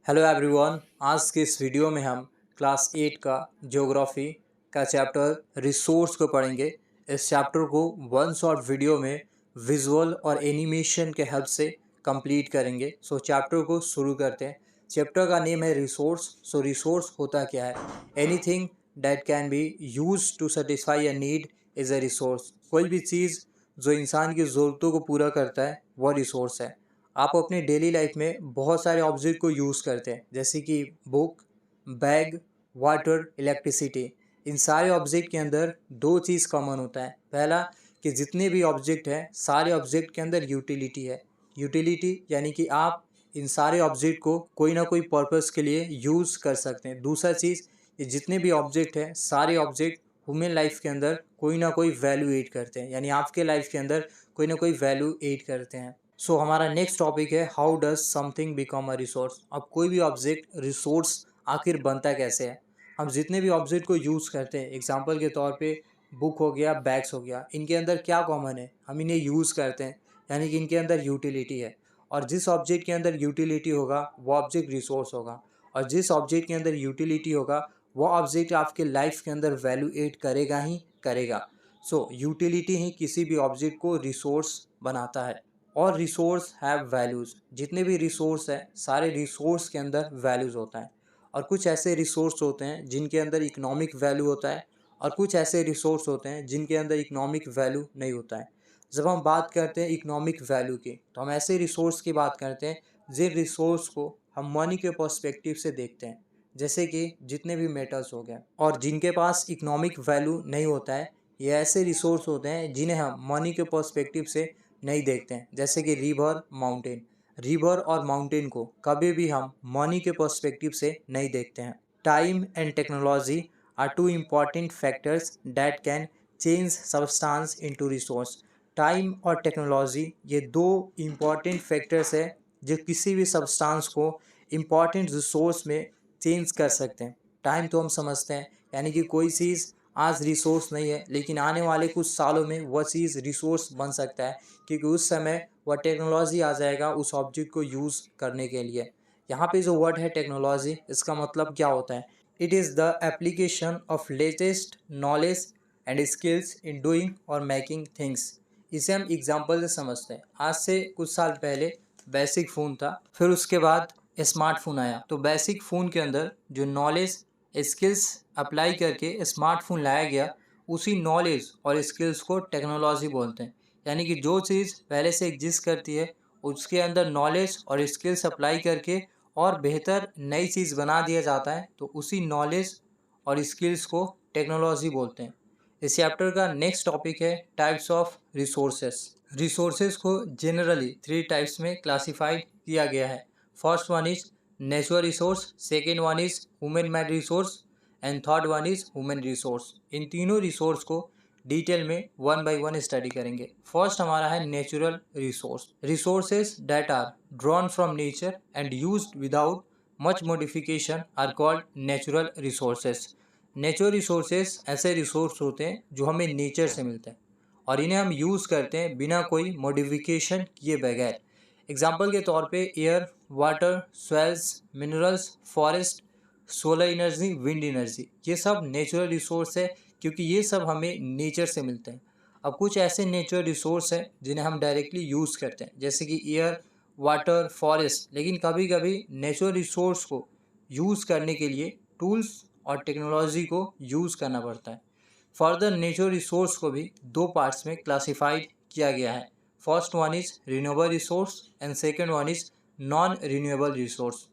Hello everyone. आज के इस वीडियो में हम क्लास 8 का ज्योग्राफी का चैप्टर रिसोर्स को पढ़ेंगे। इस चैप्टर को वन शॉट वीडियो में विजुअल और एनिमेशन के हेल्प से कंप्लीट करेंगे। सो चैप्टर को शुरू करते हैं। चैप्टर का नेम है रिसोर्स। सो रिसोर्स होता क्या है? Anything that can be use to satisfy a need is a resource. कोई भी चीज़ जो इंसान की ज़रूरतों को पूरा करता है वह रिसोर्स है। आप अपने डेली लाइफ में बहुत सारे ऑब्जेक्ट को यूज़ करते हैं, जैसे कि बुक, बैग, वाटर, इलेक्ट्रिसिटी। इन सारे ऑब्जेक्ट के अंदर दो चीज़ कॉमन होता है। पहला कि जितने भी ऑब्जेक्ट हैं सारे ऑब्जेक्ट के अंदर यूटिलिटी है। यूटिलिटी यानी कि आप इन सारे ऑब्जेक्ट को कोई ना कोई पर्पस के लिए यूज़ कर सकते हैं। दूसरा चीज़, ये जितने भी ऑब्जेक्ट हैं सारे ऑब्जेक्ट ह्यूमन लाइफ के अंदर कोई ना कोई वैल्यू एड करते हैं, यानी आपके लाइफ के अंदर कोई ना कोई वैल्यू एड करते हैं। सो हमारा नेक्स्ट टॉपिक है how does something become a resource. अब कोई भी ऑब्जेक्ट रिसोर्स आखिर बनता कैसे है? हम जितने भी ऑब्जेक्ट को यूज़ करते हैं, एग्जांपल के तौर पे बुक हो गया, बैग्स हो गया, इनके अंदर क्या कॉमन है? हम इन्हें यूज़ करते हैं, यानी कि इनके अंदर यूटिलिटी है। और जिस ऑब्जेक्ट के अंदर यूटिलिटी होगा वो ऑब्जेक्ट रिसोर्स होगा। और जिस ऑब्जेक्ट के अंदर यूटिलिटी होगा वो ऑब्जेक्ट आपके लाइफ के अंदर वैल्यू एड करेगा ही करेगा। सो यूटिलिटी ही किसी भी ऑब्जेक्ट को रिसोर्स बनाता है। और रिसोर्स हैव वैल्यूज़। जितने भी रिसोर्स हैं सारे रिसोर्स के अंदर वैल्यूज़ होता है। और कुछ ऐसे रिसोर्स होते हैं जिनके अंदर इकोनॉमिक वैल्यू होता है, और कुछ ऐसे रिसोर्स होते हैं जिनके अंदर इकोनॉमिक वैल्यू नहीं होता है। जब हम बात करते हैं इकोनॉमिक वैल्यू की, तो हम ऐसे रिसोर्स की बात करते हैं जिन रिसोर्स को हम मनी के पर्सपेक्टिव से देखते हैं, जैसे कि जितने भी मेटल्स हो गए। और जिनके पास इकोनॉमिक वैल्यू नहीं होता है, ये ऐसे रिसोर्स होते हैं जिन्हें हम मनी के पर्सपेक्टिव से नहीं देखते हैं, जैसे कि रिवर, माउंटेन। रिवर और माउंटेन को कभी भी हम मनी के पर्सपेक्टिव से नहीं देखते हैं। Time and technology are two important factors that can change substance into resource. Time और टेक्नोलॉजी ये दो इम्पॉर्टेंट फैक्टर्स है जो किसी भी सब्सटेंस को इम्पॉर्टेंट रिसोर्स में चेंज कर सकते हैं। टाइम तो हम समझते हैं, यानी कि कोई चीज़ आज रिसोर्स नहीं है लेकिन आने वाले कुछ सालों में वह चीज़ रिसोर्स बन सकता है, क्योंकि उस समय वह टेक्नोलॉजी आ जाएगा उस ऑब्जेक्ट को यूज़ करने के लिए। यहाँ पे जो वर्ड है टेक्नोलॉजी, इसका मतलब क्या होता है? It is the application of latest knowledge and skills in doing और मेकिंग थिंग्स। इसे हम एग्जाम्पल से समझते हैं। आज से कुछ साल पहले बेसिक फ़ोन था, फिर उसके बाद स्मार्टफोन आया। तो बेसिक फ़ोन के अंदर जो नॉलेज स्किल्स अप्लाई करके स्मार्टफोन लाया गया, उसी नॉलेज और स्किल्स को टेक्नोलॉजी बोलते हैं। यानी कि जो चीज़ पहले से एग्जिस्ट करती है उसके अंदर नॉलेज और स्किल्स अप्लाई करके और बेहतर नई चीज़ बना दिया जाता है, तो उसी नॉलेज और स्किल्स को टेक्नोलॉजी बोलते हैं। इस चैप्टर का नेक्स्ट टॉपिक है टाइप्स ऑफ रिसोर्सेस। रिसोर्सेज को जनरली थ्री टाइप्स में क्लासिफाइड किया गया है। First one is natural resource, second one is human made resource and third one is human resource. इन तीनों रिसोर्स को डिटेल में वन बाय वन स्टडी करेंगे। फर्स्ट हमारा है natural resource. Resources that are drawn from nature and used without much modification are called natural resources. Natural resources ऐसे resource होते हैं जो हमें नेचर से मिलते हैं और इन्हें हम यूज़ करते हैं बिना कोई मॉडिफिकेशन किए बगैर। एग्जाम्पल के तौर पे air, water, soils, minerals, forest, solar energy, wind energy, ये सब नेचुरल रिसोर्स है, क्योंकि ये सब हमें नेचर से मिलते हैं। अब कुछ ऐसे नेचुरल रिसोर्स हैं जिन्हें हम डायरेक्टली यूज़ करते हैं, जैसे कि एयर, वाटर, फॉरेस्ट। लेकिन कभी कभी नेचुरल रिसोर्स को यूज़ करने के लिए टूल्स और टेक्नोलॉजी को यूज़ करना पड़ता है। फर्दर नेचुरल रिसोर्स को भी दो पार्ट्स में क्लासिफाइड किया गया है। First one is renewable resource and second one is non renewable resource.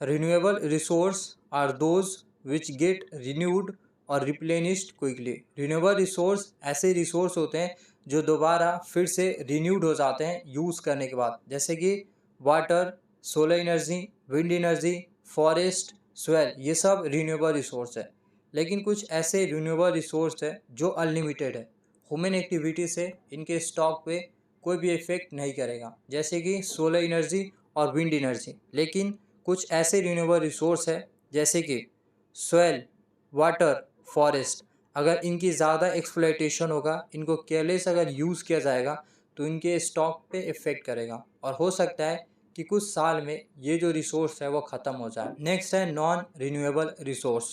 Renewable resource are those which get renewed और replenished quickly। Renewable resource ऐसे resource होते हैं जो दोबारा फिर से renewed हो जाते हैं यूज़ करने के बाद, जैसे कि water, solar energy, wind energy, forest, soil, ये सब renewable resource है। लेकिन कुछ ऐसे renewable resource है जो अनलिमिटेड है। ह्यूमन एक्टिविटी से इनके स्टॉक पे कोई भी इफेक्ट नहीं करेगा, जैसे कि सोलर एनर्जी और विंड एनर्जी। लेकिन कुछ ऐसे रिन्यूएबल रिसोर्स है जैसे कि सोइल, वाटर, फॉरेस्ट, अगर इनकी ज़्यादा एक्सप्लॉयटेशन होगा, इनको केयरलेस अगर यूज़ किया जाएगा तो इनके स्टॉक पे इफ़ेक्ट करेगा और हो सकता है कि कुछ साल में ये जो रिसोर्स है वो ख़त्म हो जाए। नेक्स्ट है non renewable resource.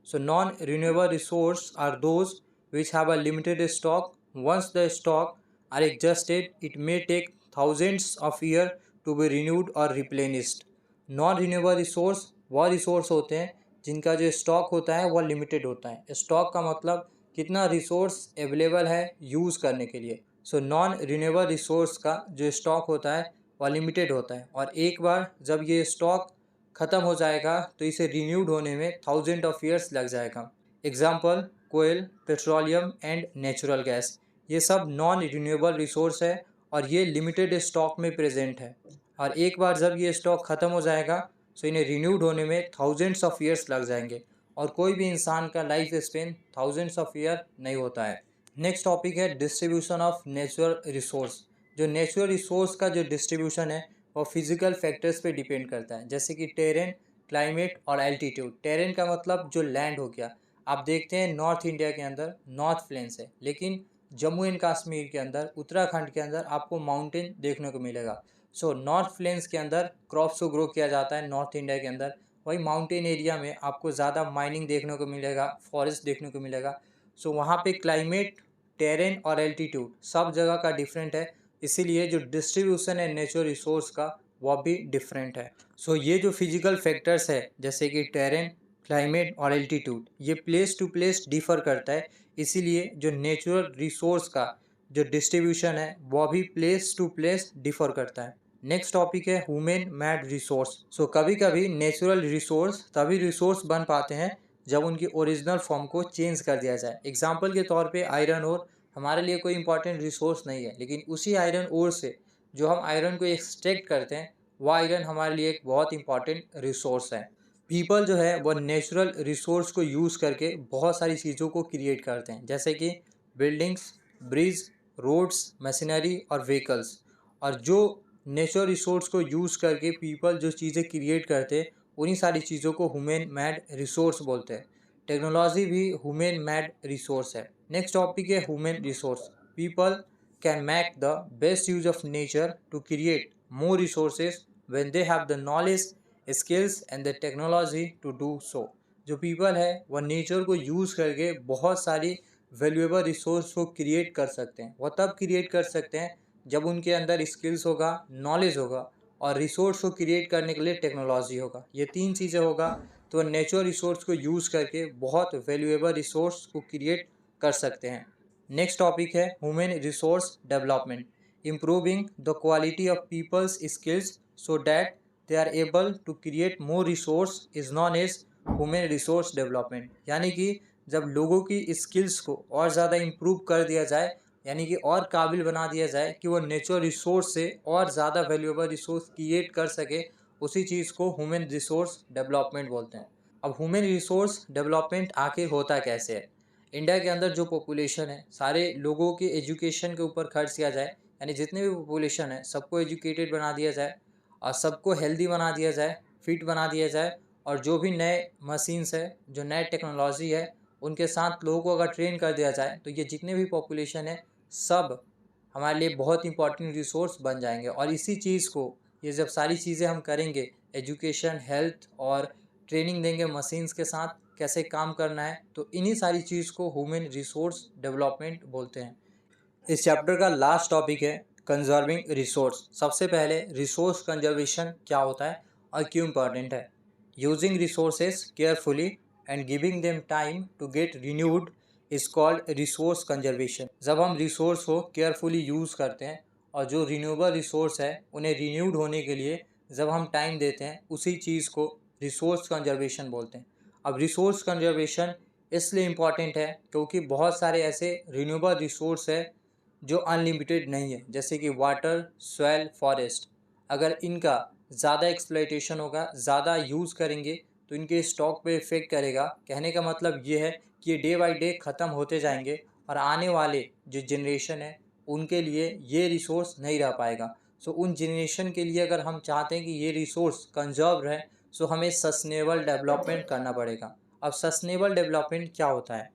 So non renewable resource are those which have a limited stock. Once the stock are exhausted it may take thousands of year to be renewed और रिप्लेनिस्ड। नॉन रिन्यूएबल रिसोर्स वह resource होते हैं जिनका जो stock होता है वह limited होता है। स्टॉक का मतलब कितना रिसोर्स अवेलेबल है यूज़ करने के लिए। सो नॉन रिन्यूएबल रिसोर्स का जो स्टॉक होता है वह लिमिटेड होता है और एक बार जब ये स्टॉक ख़त्म हो जाएगा तो इसे रिन्यूड होने में थाउजेंड ऑफ ईयर्स लग जाएगा। एग्जाम्पल कोयल, पेट्रोलियम एंड नेचुरल गैस, ये सब नॉन रिन्यूएबल रिसोर्स है और ये लिमिटेड स्टॉक में प्रेजेंट है और एक बार जब ये स्टॉक ख़त्म हो जाएगा तो इन्हें रिन्यूड होने में थाउजेंड्स ऑफ ईयर्स लग जाएंगे और कोई भी इंसान का life span thousands of year नहीं होता है। नेक्स्ट टॉपिक है डिस्ट्रीब्यूशन ऑफ नेचुरल रिसोर्स। जो नेचुरल रिसोर्स का जो डिस्ट्रीब्यूशन है वो फिजिकल फैक्टर्स पे डिपेंड करता है, जैसे कि टेरेन, क्लाइमेट और एल्टीट्यूड। टेरेन का मतलब जो लैंड हो गया। आप देखते हैं नॉर्थ इंडिया के अंदर नॉर्थ प्लेन्स है, लेकिन जम्मू एंड कश्मीर के अंदर, उत्तराखंड के अंदर आपको माउंटेन देखने को मिलेगा। सो नॉर्थ प्लेन्स के अंदर क्रॉप्स को ग्रो किया जाता है नॉर्थ इंडिया के अंदर। वही माउंटेन एरिया में आपको ज़्यादा माइनिंग देखने को मिलेगा, फॉरेस्ट देखने को मिलेगा। सो वहाँ पे क्लाइमेट, टेरेन और एल्टीट्यूड सब जगह का डिफरेंट है, इसीलिए जो डिस्ट्रीब्यूशन है नेचुरल रिसोर्स का वह भी डिफरेंट है। सो ये जो फिजिकल फैक्टर्स है जैसे कि टेरेन, क्लाइमेट और एल्टीट्यूड, ये प्लेस टू प्लेस डिफ़र करता है, इसीलिए जो नेचुरल रिसोर्स का जो डिस्ट्रीब्यूशन है वह भी प्लेस टू प्लेस डिफ़र करता है। नेक्स्ट टॉपिक है ह्यूमन मेड रिसोर्स। सो कभी कभी नेचुरल रिसोर्स तभी रिसोर्स बन पाते हैं जब उनकी ओरिजिनल फॉर्म को चेंज कर दिया जाए। एग्जाम्पल के तौर पे आयरन ओर हमारे लिए कोई इंपॉर्टेंट रिसोर्स नहीं है, लेकिन उसी आयरन ओर से जो हम आयरन को एक्सट्रैक्ट करते हैं वह आयरन हमारे लिए एक बहुत इंपॉर्टेंट रिसोर्स है। पीपल जो है वह नेचुरल रिसोर्स को यूज़ करके बहुत सारी चीज़ों को क्रिएट करते हैं, जैसे कि बिल्डिंग्स, ब्रिज, रोड्स, मशीनरी और व्हीकल्स। और जो नेचुरल रिसोर्स को यूज़ करके पीपल जो चीज़ें क्रिएट करते हैं उन्हीं सारी चीज़ों को ह्यूमन मेड रिसोर्स बोलते हैं। टेक्नोलॉजी भी ह्यूमन मेड रिसोर्स है। नेक्स्ट टॉपिक है human resource. People can make the best use of nature to create more resources when they have the knowledge, skills and the technology to do so. जो people है वह nature को use करके बहुत सारी valuable resource को create कर सकते हैं। वह तब क्रिएट कर सकते हैं जब उनके अंदर स्किल्स होगा, नॉलेज होगा और रिसोर्स को क्रिएट करने के लिए टेक्नोलॉजी होगा। ये तीन चीज़ें होगा तो नेचुरल रिसोर्स को यूज़ करके बहुत वैल्यूएबल रिसोर्स को क्रिएट कर सकते हैं। नेक्स्ट टॉपिक है human resource development. Improving the quality of people's skills so that they are able to create more resource is known as human resource development. यानी कि जब लोगों की स्किल्स को और ज़्यादा इम्प्रूव कर दिया जाए, यानी कि और काबिल बना दिया जाए कि वो नेचुरल रिसोर्स से और ज़्यादा वैल्यूएबल रिसोर्स क्रिएट कर सके, उसी चीज़ को ह्यूमन रिसोर्स डेवलपमेंट बोलते हैं। अब ह्यूमन रिसोर्स डेवलपमेंट आखिर होता कैसे है? इंडिया के अंदर जो पॉपुलेशन है सारे लोगों के एजुकेशन के ऊपर खर्च किया जाए, यानी जितने भी पॉपुलेशन है सबको एजुकेटेड बना दिया जाए और सबको हेल्दी बना दिया जाए, फिट बना दिया जाए और जो भी नए मशीन्स है, जो नए टेक्नोलॉजी है उनके साथ लोगों को अगर ट्रेन कर दिया जाए तो ये जितने भी पॉपुलेशन है सब हमारे लिए बहुत इंपॉर्टेंट रिसोर्स बन जाएंगे। और इसी चीज़ को, ये जब सारी चीज़ें हम करेंगे, एजुकेशन, हेल्थ और ट्रेनिंग देंगे मशीन्स के साथ कैसे काम करना है, तो इन्हीं सारी चीज़ को ह्यूमन रिसोर्स डेवलपमेंट बोलते हैं। इस चैप्टर का लास्ट टॉपिक है कंजर्विंग रिसोर्स। सबसे पहले रिसोर्स कंजर्वेशन क्या होता है और क्यों इम्पॉर्टेंट है। Using resources carefully and giving them time to get renewed is called resource conservation. जब हम रिसोर्स को केयरफुली यूज़ करते हैं और जो रिन्यूएबल रिसोर्स है उन्हें रिन्यूड होने के लिए जब हम टाइम देते हैं, उसी चीज़ को रिसोर्स कंजर्वेशन बोलते हैं। अब रिसोर्स कंजर्वेशन इसलिए इम्पॉर्टेंट है क्योंकि बहुत सारे ऐसे रिन्यूएबल रिसोर्स है जो अनलिमिटेड नहीं है, जैसे कि वाटर, सॉइल, फॉरेस्ट। अगर इनका ज़्यादा एक्सप्लॉइटेशन होगा, ज़्यादा यूज़ करेंगे तो इनके स्टॉक पे इफ़ेक्ट करेगा। कहने का मतलब ये है कि ये डे बाय डे ख़त्म होते जाएंगे और आने वाले जो जनरेशन है उनके लिए ये रिसोर्स नहीं रह पाएगा। सो उन जनरेशन के लिए अगर हम चाहते हैं कि ये रिसोर्स कंजर्व रहे, सो हमें सस्टेनेबल डेवलपमेंट करना पड़ेगा। अब सस्टेनेबल डेवलपमेंट क्या होता है?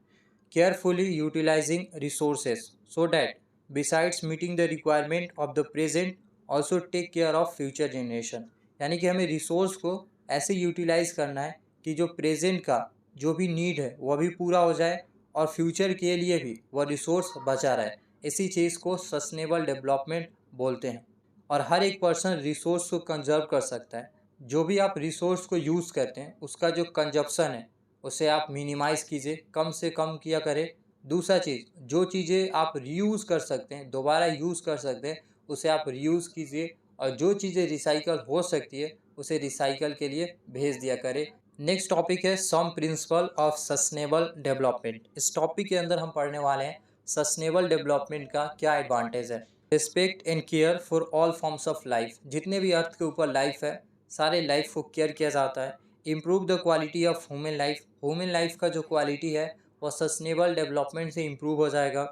Carefully utilizing resources so that besides meeting the requirement of the present also take care of future generation, यानी कि हमें रिसोर्स को ऐसे यूटिलाइज़ करना है कि जो प्रेजेंट का जो भी नीड है वह भी पूरा हो जाए और फ्यूचर के लिए भी वह रिसोर्स बचा रहे। इसी चीज़ को सस्टेनेबल डेवलपमेंट बोलते हैं। और हर एक पर्सन रिसोर्स को कंजर्व कर सकता है। जो भी आप रिसोर्स को यूज़ करते हैं उसका जो कंजप्शन है उसे आप मिनिमाइज़ कीजिए, कम से कम किया करें। दूसरा चीज़, जो चीज़ें आप रीयूज़ कर सकते हैं, दोबारा यूज़ कर सकते हैं, उसे आप रीयूज़ कीजिए। और जो चीज़ें रिसाइकल हो सकती है उसे रिसाइकल के लिए भेज दिया करें। नेक्स्ट टॉपिक है सम प्रिंसिपल ऑफ सस्टेनेबल डेवलपमेंट। इस टॉपिक के अंदर हम पढ़ने वाले हैं सस्टेनेबल डेवलपमेंट का क्या एडवांटेज है। Respect and care for all forms of life, जितने भी अर्थ के ऊपर लाइफ है सारे लाइफ को केयर किया जाता है। Improve the quality of human life, human life का जो क्वालिटी है वह सस्टेनेबल डेवलपमेंट से इम्प्रूव हो जाएगा।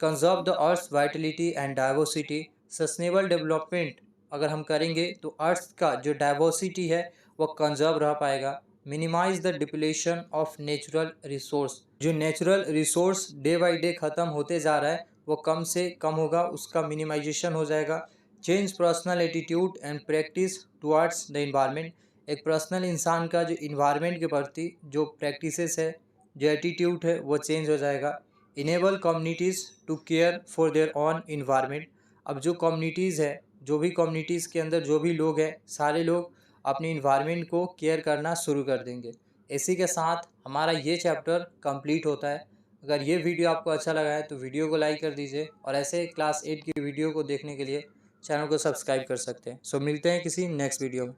Conserve the earth Vitality and diversity, sustainable development अगर हम करेंगे तो अर्थ का जो डाइवर्सिटी है वह कंजर्व रह पाएगा। Minimize the depletion of natural resource, जो natural resource day by day ख़त्म होते जा रहा है वो कम से कम होगा, उसका मिनिमाइजेशन हो जाएगा। Change personal attitude and practice towards the environment, एक पर्सनल इंसान का जो इन्वायरमेंट के प्रति जो प्रैक्टिसेस है, जो एटीट्यूड है वो चेंज हो जाएगा। Enable communities to care for their own environment, अब जो कम्युनिटीज़ है, जो भी कम्युनिटीज़ के अंदर जो भी लोग हैं सारे लोग अपने इन्वायरमेंट को केयर करना शुरू कर देंगे। इसी के साथ हमारा ये चैप्टर कंप्लीट होता है। अगर ये वीडियो आपको अच्छा लगा है तो वीडियो को लाइक कर दीजिए और ऐसे क्लास 8 की वीडियो को देखने के लिए चैनल को सब्सक्राइब कर सकते हैं। सो मिलते हैं किसी नेक्स्ट वीडियो में।